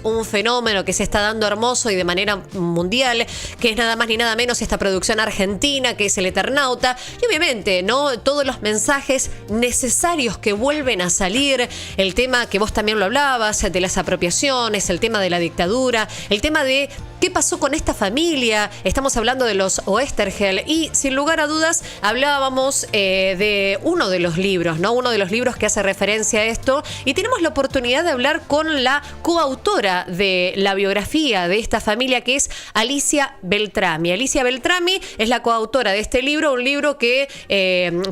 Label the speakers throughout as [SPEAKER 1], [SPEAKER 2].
[SPEAKER 1] un fenómeno que se está dando hermoso y de manera mundial, que es nada más ni nada menos esta producción argentina, que es El Eternauta, y obviamente, ¿no?, todos los mensajes necesarios que vuelven a salir, el tema que vos también lo hablabas, de las apropiaciones, el tema de la dictadura, el tema de qué pasó con esta familia, estamos hablando de los Oesterheld, y sin lugar a dudas hablábamos de uno de los libros, ¿no?, uno de los libros que hace referencia a esto, y tenemos la oportunidad de hablar con la coautora de la biografía de esta familia, que es Alicia Beltrami. Alicia Beltrami es la coautora de este libro, un libro que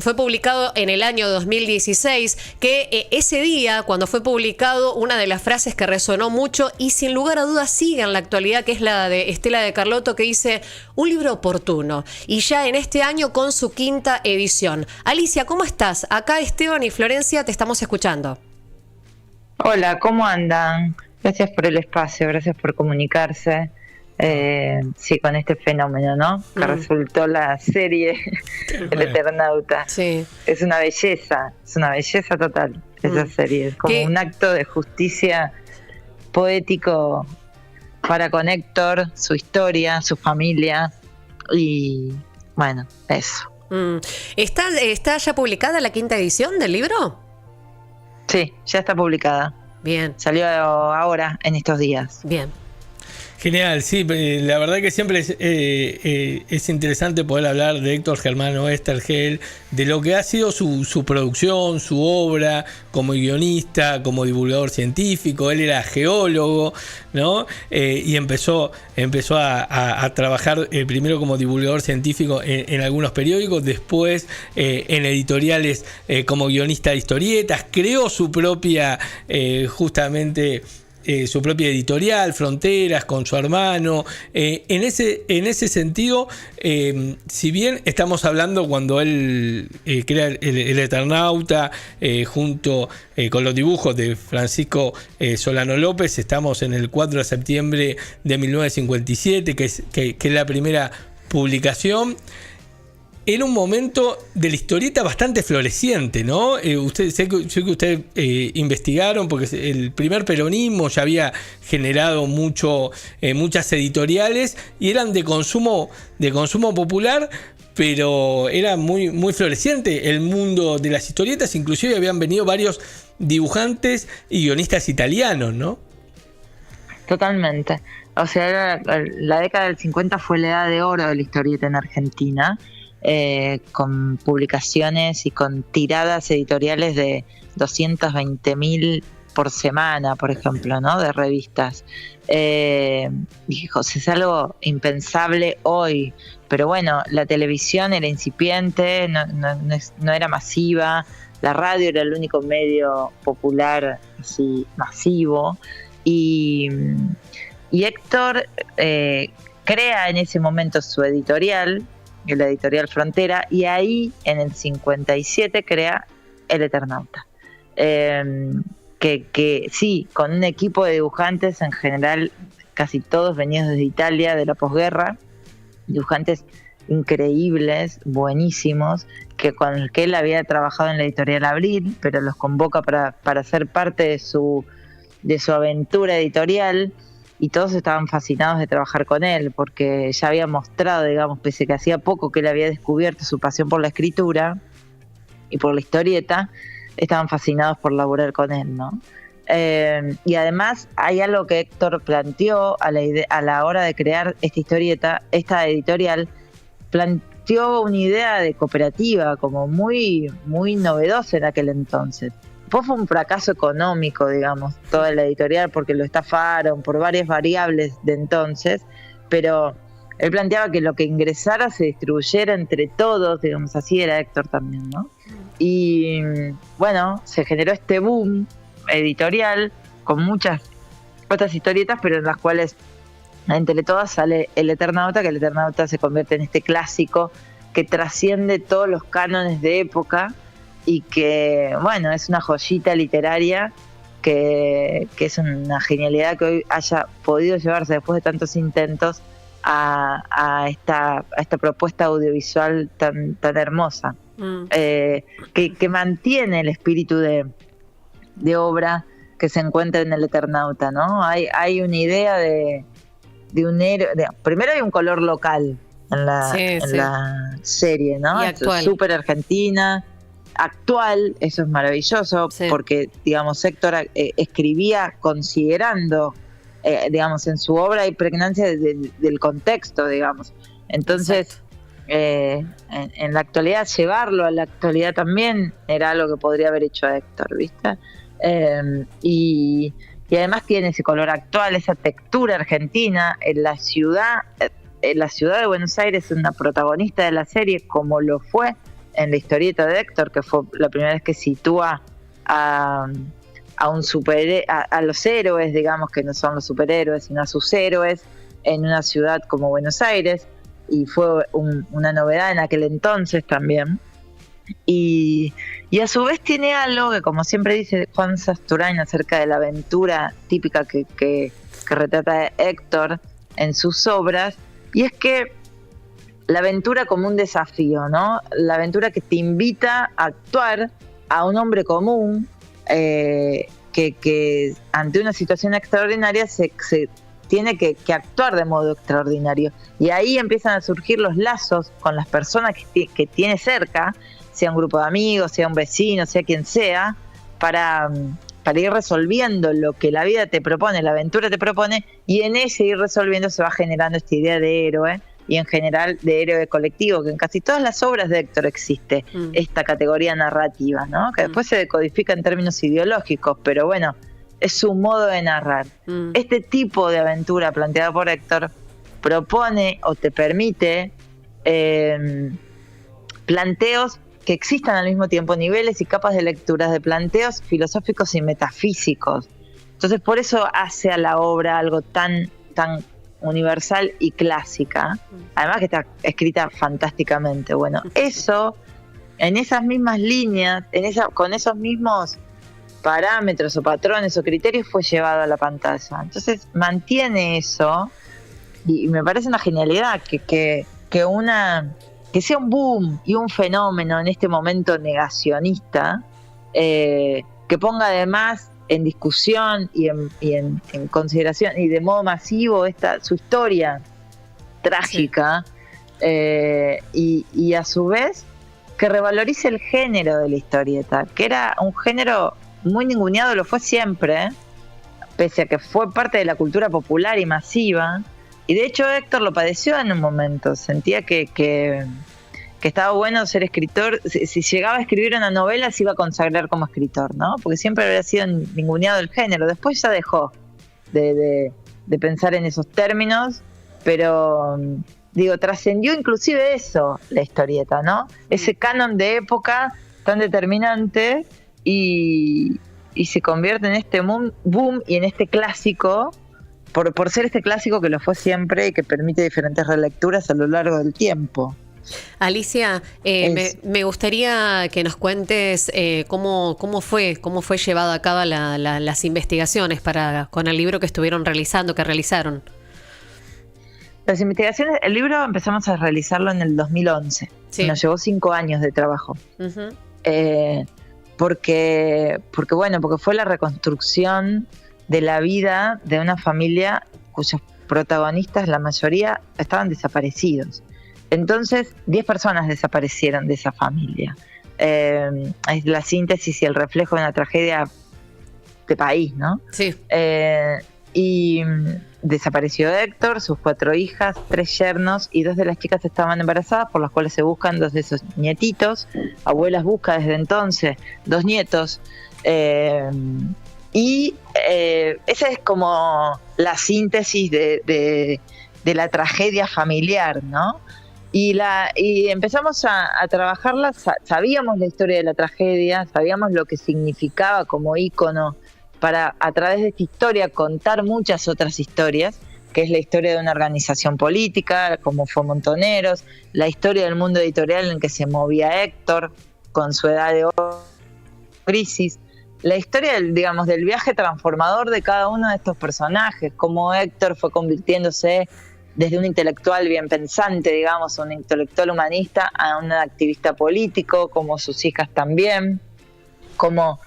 [SPEAKER 1] fue publicado en el año 2016, que ese día, cuando fue publicado, una de las frases que resonó mucho y sin lugar a dudas sigue en la actualidad, que es la de Estela de Carlotto, que dice: un libro oportuno, y ya en este año con su 5ª edición. Alicia, ¿cómo estás? Acá Esteban y Florencia te estamos escuchando.
[SPEAKER 2] Hola, ¿cómo andan? Gracias por el espacio, gracias por comunicarse. Sí, con este fenómeno, ¿no? Que resultó la serie El Eternauta.
[SPEAKER 1] Sí.
[SPEAKER 2] Es una belleza total esa serie. Es como un acto de justicia poético para con Héctor, su historia, su familia, y bueno, eso.
[SPEAKER 1] ¿Está ya publicada la 5ª edición del libro?
[SPEAKER 2] Sí, ya está publicada.
[SPEAKER 1] Bien.
[SPEAKER 2] Salió ahora, en estos días.
[SPEAKER 1] Bien.
[SPEAKER 3] Genial, sí, la verdad que siempre es interesante poder hablar de Héctor Germán Oesterheld, de lo que ha sido su producción, su obra como guionista, como divulgador científico. Él era geólogo, ¿no? Y empezó a trabajar primero como divulgador científico en algunos periódicos, después en editoriales como guionista de historietas. Creó su propia, su propia editorial, Fronteras, con su hermano. En ese sentido, si bien estamos hablando cuando él crea el Eternauta, junto con los dibujos de Francisco Solano López, estamos en el 4 de septiembre de 1957, que es la primera publicación. Era un momento de la historieta bastante floreciente, ¿no? Sé que ustedes investigaron, porque el primer peronismo ya había generado muchas editoriales y eran de consumo popular, pero era muy, muy floreciente el mundo de las historietas. Inclusive habían venido varios dibujantes y guionistas italianos, ¿no?
[SPEAKER 2] Totalmente. O sea, la década del 50 fue la edad de oro de la historieta en Argentina. Con publicaciones y con tiradas editoriales de 220.000 por semana, por ejemplo, ¿no?, de revistas. Es algo impensable hoy, pero bueno, la televisión era incipiente, no era masiva, la radio era el único medio popular así masivo, y Héctor crea en ese momento su editorial, la editorial Frontera, y ahí en el 57 crea El Eternauta, que sí, con un equipo de dibujantes, en general casi todos venidos desde Italia, de la posguerra, dibujantes increíbles, buenísimos, con el que él había trabajado en la editorial Abril, pero los convoca para ser parte de su aventura editorial. Y todos estaban fascinados de trabajar con él, porque ya había mostrado, digamos, pese a que hacía poco que él había descubierto su pasión por la escritura y por la historieta, estaban fascinados por laburar con él, ¿no? Y además hay algo que Héctor planteó a la hora de crear esta editorial, planteó una idea de cooperativa como muy, muy novedosa en aquel entonces. Después fue un fracaso económico, digamos, toda la editorial, porque lo estafaron por varias variables de entonces, pero él planteaba que lo que ingresara se distribuyera entre todos, digamos, así era Héctor también, ¿no? Y bueno, se generó este boom editorial con muchas otras historietas, pero en las cuales entre todas sale El Eternauta, que El Eternauta se convierte en este clásico que trasciende todos los cánones de época, y que, bueno, es una joyita literaria que es una genialidad que hoy haya podido llevarse después de tantos intentos a esta propuesta audiovisual tan hermosa, que mantiene el espíritu de obra que se encuentra en el Eternauta, ¿no? Hay una idea de un héroe. Primero hay un color local en la serie, ¿no?
[SPEAKER 1] Y actual.
[SPEAKER 2] Súper argentina, actual, eso es maravilloso, porque, digamos, Héctor escribía considerando, digamos, en su obra hay pregnancia del contexto, digamos. Entonces, en la actualidad, llevarlo a la actualidad también era algo que podría haber hecho Héctor, ¿viste? Y además tiene ese color actual, esa textura argentina. En la ciudad de Buenos Aires es una protagonista de la serie, como lo fue en la historieta de Héctor, que fue la primera vez que sitúa a los héroes, digamos, que no son los superhéroes, sino a sus héroes en una ciudad como Buenos Aires, y fue una novedad en aquel entonces también. Y a su vez tiene algo que, como siempre dice Juan Sasturain acerca de la aventura típica que retrata Héctor en sus obras, y es que la aventura como un desafío, ¿no? La aventura que te invita a actuar a un hombre común que ante una situación extraordinaria se tiene que actuar de modo extraordinario. Y ahí empiezan a surgir los lazos con las personas que tiene cerca, sea un grupo de amigos, sea un vecino, sea quien sea, para ir resolviendo lo que la vida te propone, la aventura te propone, y en ese ir resolviendo se va generando esta idea de héroe, y en general de héroe colectivo, que en casi todas las obras de Héctor existe esta categoría narrativa, ¿no? Que después se decodifica en términos ideológicos, pero bueno, es su modo de narrar. Este tipo de aventura planteada por Héctor propone o te permite planteos que existan al mismo tiempo, niveles y capas de lecturas de planteos filosóficos y metafísicos. Entonces, por eso hace a la obra algo tan universal y clásica, además que está escrita fantásticamente. Bueno, eso, en esas mismas líneas, con esos mismos parámetros o patrones o criterios, fue llevado a la pantalla. Entonces mantiene eso, y me parece una genialidad que sea un boom y un fenómeno en este momento negacionista, que ponga además en discusión y en consideración y de modo masivo su historia trágica, y a su vez que revalorice el género de la historieta, que era un género muy ninguneado, lo fue siempre, pese a que fue parte de la cultura popular y masiva. Y de hecho Héctor lo padeció en un momento, sentía que estaba bueno ser escritor. Si llegaba a escribir una novela se iba a consagrar como escritor, ¿no? Porque siempre había sido ninguneado el género. Después ya dejó de pensar en esos términos, pero digo, trascendió inclusive eso, la historieta, ¿no? Ese canon de época tan determinante, y se convierte en este boom y en este clásico, por ser este clásico que lo fue siempre y que permite diferentes relecturas a lo largo del tiempo.
[SPEAKER 1] Alicia, me gustaría que nos cuentes cómo fue llevado a cabo las investigaciones con el libro que realizaron.
[SPEAKER 2] Las investigaciones, el libro empezamos a realizarlo en el 2011. Sí. Nos llevó 5 años de trabajo. Uh-huh. Porque fue la reconstrucción de la vida de una familia cuyos protagonistas, la mayoría, estaban desaparecidos. Entonces, 10 personas desaparecieron de esa familia. Es la síntesis y el reflejo de una tragedia de país, ¿no? Sí. Y desapareció Héctor, sus 4 hijas, 3 yernos, y 2 de las chicas estaban embarazadas, por las cuales se buscan 2 de esos nietitos. Abuelas busca desde entonces 2 nietos. Esa es como la síntesis de la tragedia familiar, ¿no? Y empezamos a trabajarla. Sabíamos la historia de la tragedia, sabíamos lo que significaba como ícono para, a través de esta historia, contar muchas otras historias, que es la historia de una organización política, como fue Montoneros, la historia del mundo editorial en que se movía Héctor con su edad de oro, crisis, la historia del viaje transformador de cada uno de estos personajes, cómo Héctor fue convirtiéndose desde un intelectual bien pensante, digamos, un intelectual humanista, a un activista político, como sus hijas también, como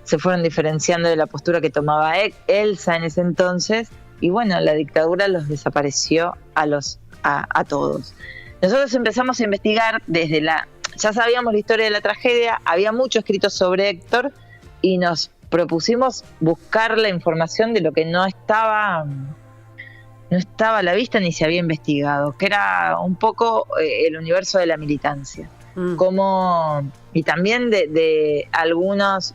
[SPEAKER 2] se fueron diferenciando de la postura que tomaba Elsa en ese entonces, y bueno, la dictadura los desapareció a todos. Nosotros empezamos a investigar ya sabíamos la historia de la tragedia, había mucho escrito sobre Héctor, y nos propusimos buscar la información de lo que no estaba a la vista ni se había investigado, que era un poco el universo de la militancia. Y también de algunos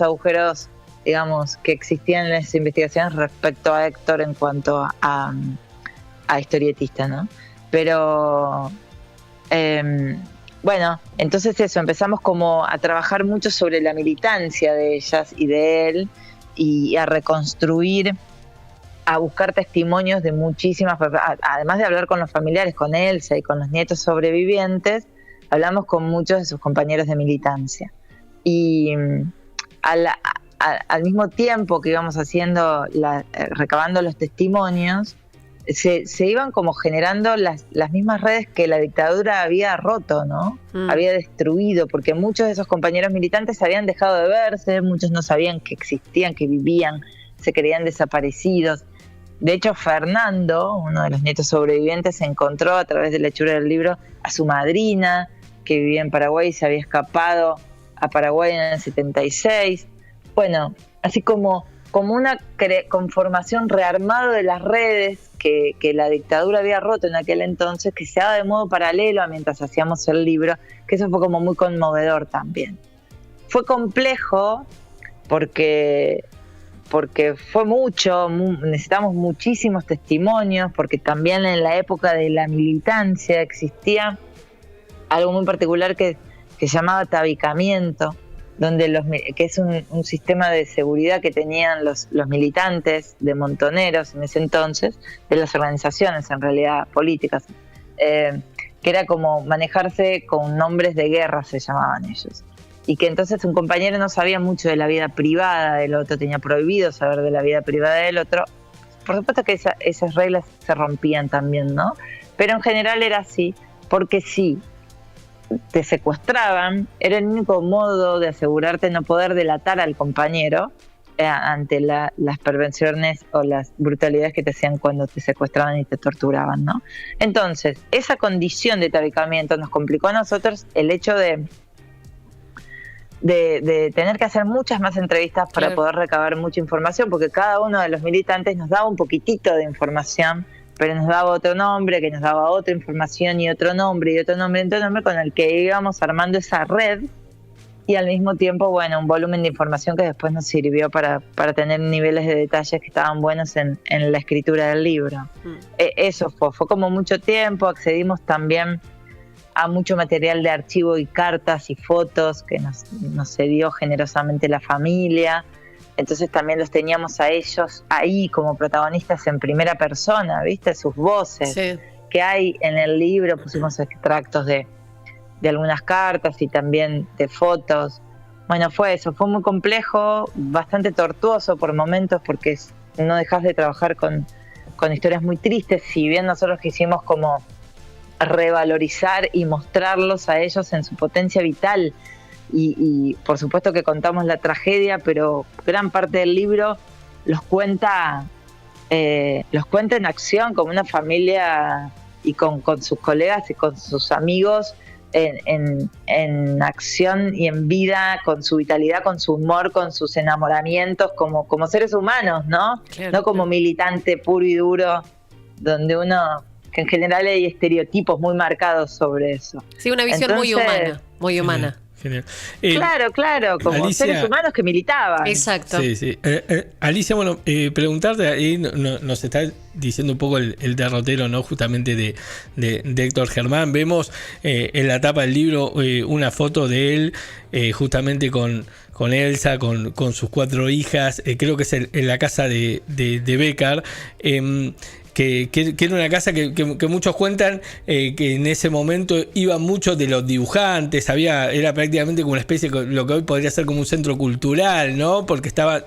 [SPEAKER 2] agujeros, digamos, que existían en las investigaciones respecto a Héctor en cuanto a historietista, ¿no? Pero bueno, entonces eso, empezamos como a trabajar mucho sobre la militancia de ellas y de él, y a reconstruir, a buscar testimonios de muchísimas, además de hablar con los familiares, con Elsa y con los nietos sobrevivientes, hablamos con muchos de sus compañeros de militancia. Y al mismo tiempo que íbamos haciendo, recabando los testimonios, se iban como generando las mismas redes que la dictadura había roto, ¿no? Había destruido, porque muchos de esos compañeros militantes habían dejado de verse, muchos no sabían que existían, que vivían, se creían desaparecidos. De hecho, Fernando, uno de los nietos sobrevivientes, encontró a través de la hechura del libro a su madrina, que vivía en Paraguay y se había escapado a Paraguay en el 76. Bueno, así como una conformación rearmado de las redes que la dictadura había roto en aquel entonces, que se daba de modo paralelo a mientras hacíamos el libro, que eso fue como muy conmovedor también. Fue complejo porque fue mucho, necesitamos muchísimos testimonios, porque también en la época de la militancia existía algo muy particular que se llamaba tabicamiento, que es un sistema de seguridad que tenían los militantes de Montoneros en ese entonces, de las organizaciones en realidad políticas, que era como manejarse con nombres de guerra, se llamaban ellos. Y que entonces un compañero no sabía mucho de la vida privada del otro, tenía prohibido saber de la vida privada del otro. Por supuesto que esas reglas se rompían también, ¿no? Pero en general era así, porque sí, te secuestraban, era el único modo de asegurarte no poder delatar al compañero ante las perversiones o las brutalidades que te hacían cuando te secuestraban y te torturaban, ¿no? Entonces, esa condición de tabicamiento nos complicó a nosotros el hecho de tener que hacer muchas más entrevistas para poder recabar mucha información, porque cada uno de los militantes nos daba un poquitito de información, pero nos daba otro nombre, que nos daba otra información y otro nombre y otro nombre, con el que íbamos armando esa red, y al mismo tiempo, bueno, un volumen de información que después nos sirvió para tener niveles de detalles que estaban buenos en la escritura del libro. Eso fue como mucho tiempo. Accedimos también a mucho material de archivo y cartas y fotos que nos cedió generosamente la familia. Entonces también los teníamos a ellos ahí como protagonistas en primera persona, ¿viste? Sus voces. Sí. Que hay en el libro, pusimos extractos de algunas cartas y también de fotos. Bueno, fue muy complejo, bastante tortuoso por momentos, porque no dejas de trabajar con historias muy tristes, si bien nosotros quisimos como revalorizar y mostrarlos a ellos en su potencia vital. Y por supuesto que contamos la tragedia, pero gran parte del libro los cuenta en acción, como una familia, y con sus colegas y con sus amigos en acción y en vida, con su vitalidad, con su humor, con sus enamoramientos, como seres humanos, ¿no? Claro, no como militante puro y duro, donde que en general hay estereotipos muy marcados sobre eso.
[SPEAKER 1] Sí, una visión muy humana.
[SPEAKER 3] Genial.
[SPEAKER 2] Claro, como Alicia, seres humanos que militaban.
[SPEAKER 1] Exacto.
[SPEAKER 3] Sí. Alicia, bueno, preguntarte, ahí nos está diciendo un poco el derrotero, ¿no? Justamente de Héctor Germán. Vemos en la tapa del libro una foto de él, justamente con Elsa, con sus 4 hijas, creo que es en la casa de Bécquer. Que era una casa que muchos cuentan que en ese momento iban muchos de los dibujantes, era prácticamente como una especie de lo que hoy podría ser como un centro cultural, ¿no? Porque estaba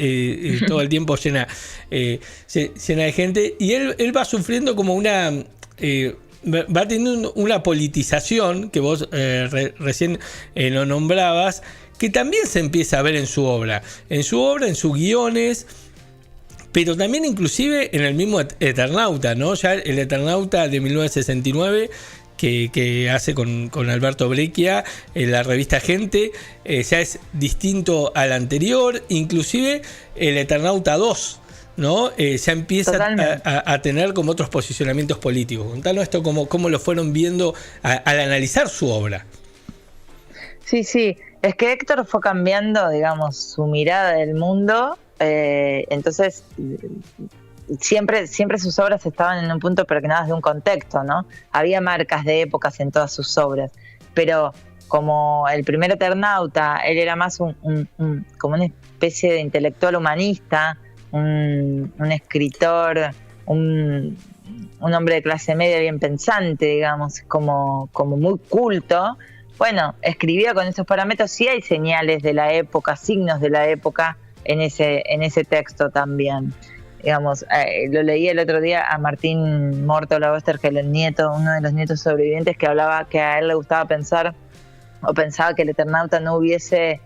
[SPEAKER 3] todo el tiempo llena de gente, y él va sufriendo como va teniendo una politización que vos recién lo nombrabas, que también se empieza a ver en su obra, en sus guiones, pero también inclusive en el mismo Eternauta, ¿no? Ya el Eternauta de 1969 que hace con Alberto Breccia en la revista Gente, ya es distinto al anterior, inclusive el Eternauta 2, ¿no? Ya empieza a tener como otros posicionamientos políticos. Contanos esto, cómo lo fueron viendo al analizar su obra.
[SPEAKER 2] Sí, es que Héctor fue cambiando, digamos, su mirada del mundo, entonces siempre sus obras estaban en un punto impregnadas de un contexto, ¿no? Había marcas de épocas en todas sus obras, pero como el primer Eternauta, él era más como una especie de intelectual humanista, un escritor, un hombre de clase media bien pensante, digamos, como muy culto. Bueno, escribía con esos parámetros. Sí hay señales de la época, signos de la época en ese texto también. Digamos, lo leí el otro día a Martín Mórtola Oster, que es uno de los nietos sobrevivientes, que hablaba que a él le gustaba pensaba que el Eternauta no hubiese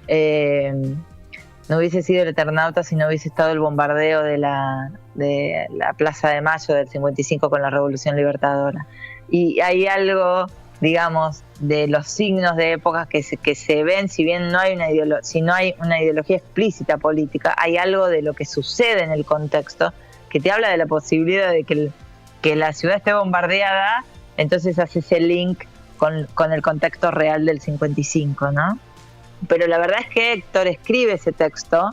[SPEAKER 2] sido el Eternauta si no hubiese estado el bombardeo de la Plaza de Mayo del 55 con la Revolución Libertadora. Y hay algo, digamos, de los signos de épocas que se ven, si bien no hay una ideología explícita política, hay algo de lo que sucede en el contexto que te habla de la posibilidad de que la ciudad esté bombardeada, entonces hace ese link con el contexto real del 55, ¿no? Pero la verdad es que Héctor escribe ese texto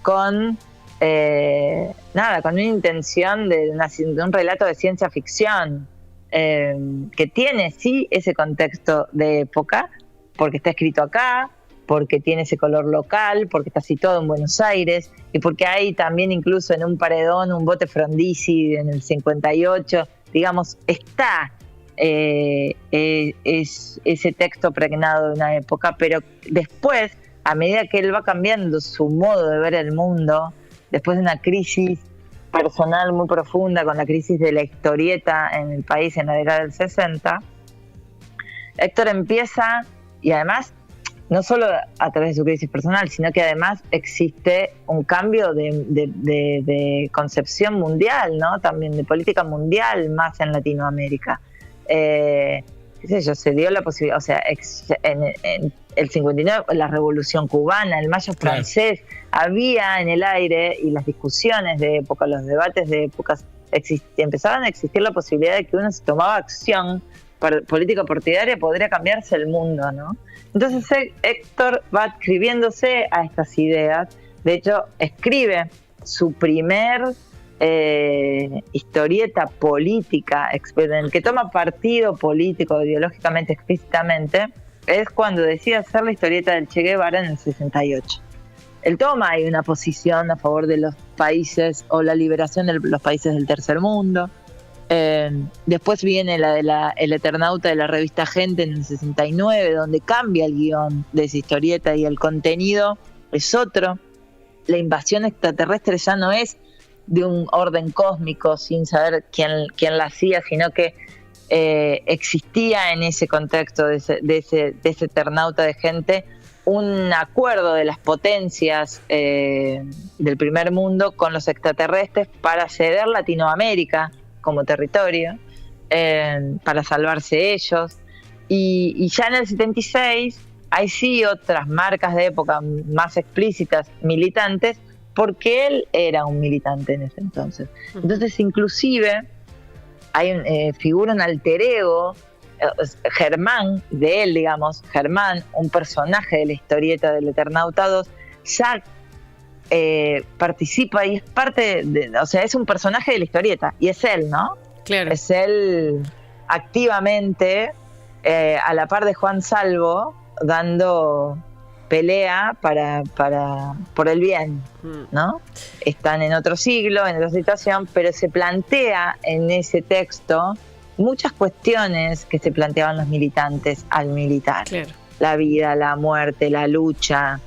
[SPEAKER 2] con una intención de un relato de ciencia ficción, que tiene sí ese contexto de época, porque está escrito acá, porque tiene ese color local, porque está situado en Buenos Aires, y porque hay también incluso en un paredón un bote Frondizi en el 58, digamos, está ese texto pregnado de una época, pero después, a medida que él va cambiando su modo de ver el mundo, después de una crisis personal muy profunda, con la crisis de la historieta en el país en la década del 60, Héctor empieza, y además, no solo a través de su crisis personal, sino que además existe un cambio de concepción mundial, ¿no? También de política mundial, más en Latinoamérica. Qué sé yo, se dio la posibilidad, o sea, en el 59, la Revolución Cubana, el Mayo francés, había en el aire, y las discusiones de época, los debates de épocas, empezaban a existir la posibilidad de que uno, si tomaba acción política partidaria, podría cambiarse el mundo, ¿no? Entonces Héctor va adscribiéndose a estas ideas. De hecho, escribe su primer historieta política, en el que toma partido político ideológicamente, explícitamente, es cuando decide hacer la historieta del Che Guevara en el 68. Él toma ahí una posición a favor de los países, o la liberación de los países del tercer mundo. Después viene el Eternauta de la revista Gente en el 69, donde cambia el guión de esa historieta y el contenido es otro. La invasión extraterrestre ya no es de un orden cósmico sin saber quién la hacía, sino que existía en ese contexto de ese Eternauta de Gente un acuerdo de las potencias del primer mundo con los extraterrestres para ceder Latinoamérica como territorio, para salvarse ellos. Y ya en el 76 hay sí otras marcas de época más explícitas, militantes, porque él era un militante en ese entonces. Entonces, inclusive, figura un alter ego, Germán, de él, digamos, Germán, un personaje de la historieta del Eternauta 2, ya participa y es parte o sea, es un personaje de la historieta, y es él, ¿no?
[SPEAKER 1] Claro.
[SPEAKER 2] Es él activamente, a la par de Juan Salvo, dando pelea por el bien, ¿no? Están en otro siglo, en otra situación, pero se plantea en ese texto muchas cuestiones que se planteaban los militantes al militar.
[SPEAKER 1] Claro.
[SPEAKER 2] La vida, la muerte, la lucha.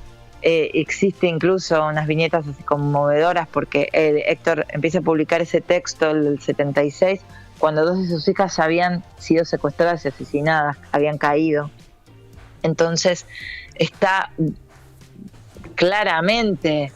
[SPEAKER 2] Existe incluso unas viñetas así conmovedoras, porque Héctor empieza a publicar ese texto en el 76, cuando dos de sus hijas ya habían sido secuestradas y asesinadas, habían caído. Entonces está claramente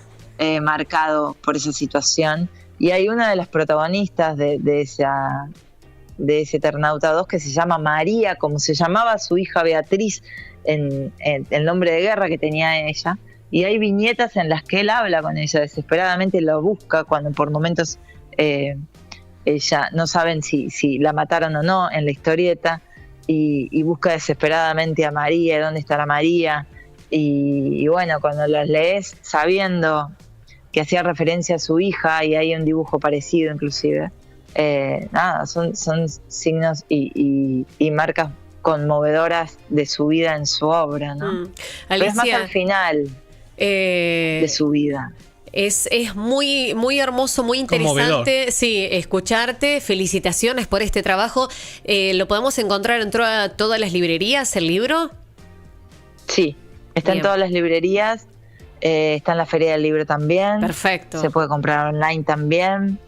[SPEAKER 2] marcado por esa situación. Y hay una de las protagonistas de ese Eternauta 2 que se llama María, como se llamaba su hija Beatriz en el nombre de guerra que tenía ella. Y hay viñetas en las que él habla con ella, desesperadamente lo busca cuando por momentos ella no saben si la mataron o no en la historieta, y busca desesperadamente a María, dónde estará María. Y bueno, cuando las lees sabiendo que hacía referencia a su hija, y hay un dibujo parecido inclusive, son signos y marcas conmovedoras de su vida en su obra, ¿no? Pero es más al final de su vida.
[SPEAKER 1] Es muy, muy hermoso, muy interesante.
[SPEAKER 3] Conmovedor.
[SPEAKER 1] Sí, escucharte. Felicitaciones por este trabajo. ¿Lo podemos encontrar en todas las librerías, el libro?
[SPEAKER 2] Sí, está en todas las librerías. Está en la Feria del Libro también.
[SPEAKER 1] Perfecto.
[SPEAKER 2] Se puede comprar online también.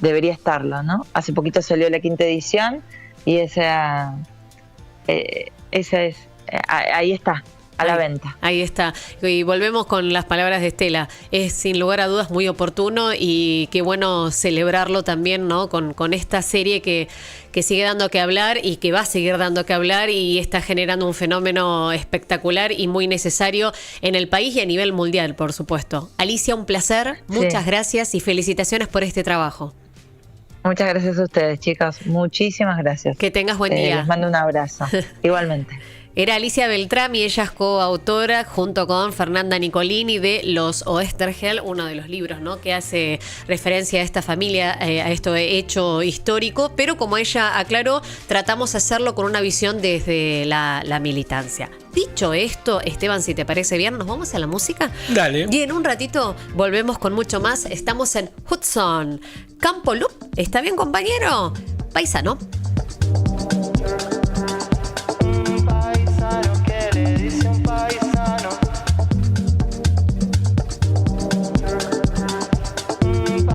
[SPEAKER 2] Debería estarlo, ¿no? Hace poquito salió la 5ª edición y esa es, ahí está, a la venta.
[SPEAKER 1] Ahí está. Y volvemos con las palabras de Estela. Es sin lugar a dudas muy oportuno y qué bueno celebrarlo también, ¿no? Con esta serie que sigue dando que hablar y que va a seguir dando que hablar y está generando un fenómeno espectacular y muy necesario en el país y a nivel mundial, por supuesto. Alicia, un placer. Muchas gracias y felicitaciones por este trabajo.
[SPEAKER 2] Muchas gracias a ustedes, chicas. Muchísimas gracias.
[SPEAKER 1] Que tengas buen día.
[SPEAKER 2] Les mando un abrazo. Igualmente.
[SPEAKER 1] Era Alicia Beltrán y ella es coautora junto con Fernanda Nicolini de Los Oesterheld, uno de los libros, ¿no?, que hace referencia a esta familia, a este hecho histórico, pero como ella aclaró, tratamos de hacerlo con una visión desde la militancia. Dicho esto, Esteban, si te parece bien, ¿nos vamos a la música?
[SPEAKER 3] Dale.
[SPEAKER 1] Y en un ratito volvemos con mucho más. Estamos en Hudson. Campo Loop, ¿está bien, compañero? Paisano.